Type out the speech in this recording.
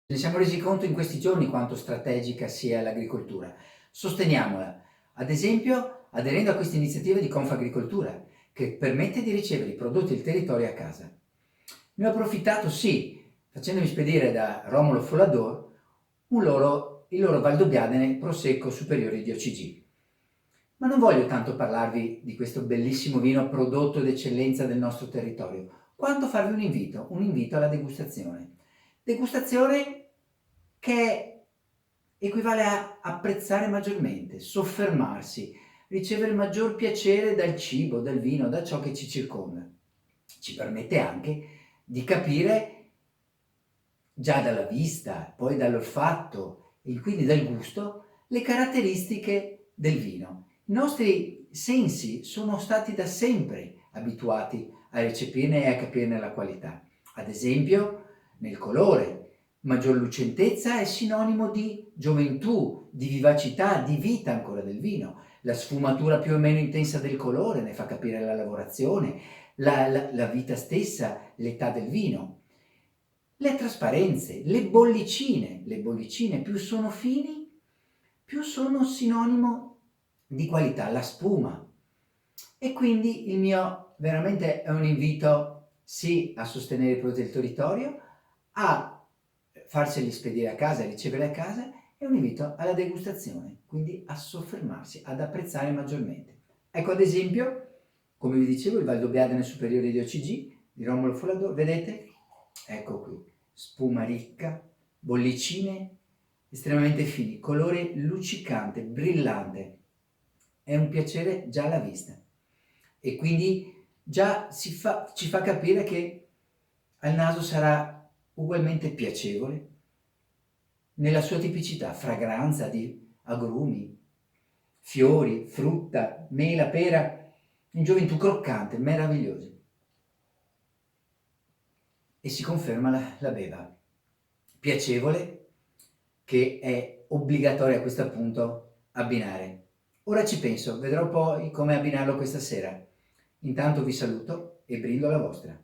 Ce ne siamo resi conto in questi giorni quanto strategica sia l'agricoltura. Sosteniamola, ad esempio aderendo a questa iniziativa di Confagricoltura, che permette di ricevere i prodotti del territorio a casa. Ne ho approfittato, sì, facendomi spedire da Romolo Follador il loro Valdobbiadene Prosecco Superiore di OCG. Ma non voglio tanto parlarvi di questo bellissimo vino prodotto d'eccellenza del nostro territorio, quanto farvi un invito alla degustazione. Degustazione che equivale a apprezzare maggiormente, soffermarsi, ricevere maggior piacere dal cibo, dal vino, da ciò che ci circonda. Ci permette anche di capire già dalla vista, poi dall'olfatto e quindi dal gusto, le caratteristiche del vino. I nostri sensi sono stati da sempre abituati a recepirne e a capirne la qualità. Ad esempio, nel colore. Maggior lucentezza è sinonimo di gioventù, di vivacità, di vita ancora del vino. La sfumatura più o meno intensa del colore ne fa capire la lavorazione, la vita stessa, l'età del vino. Le trasparenze, le bollicine più sono fini, più sono sinonimo di qualità, la spuma. E quindi il mio veramente è un invito, sì, a sostenere i prodotti del territorio, a farseli spedire a casa e ricevere a casa, e un invito alla degustazione, quindi a soffermarsi, ad apprezzare maggiormente. Ecco ad esempio, come vi dicevo, il Valdobbiadene Superiore di OCG, di Romolo Follador, vedete? Ecco qui, spuma ricca, bollicine estremamente fini, colore luccicante, brillante, è un piacere già alla vista e quindi già ci fa capire che al naso sarà ugualmente piacevole nella sua tipicità, fragranza di agrumi, fiori, frutta, mela, pera, in gioventù croccante, meraviglioso. E si conferma la beva, piacevole, che è obbligatoria a questo punto abbinare. Ora ci penso, vedrò poi come abbinarlo questa sera. Intanto vi saluto e brindo alla vostra.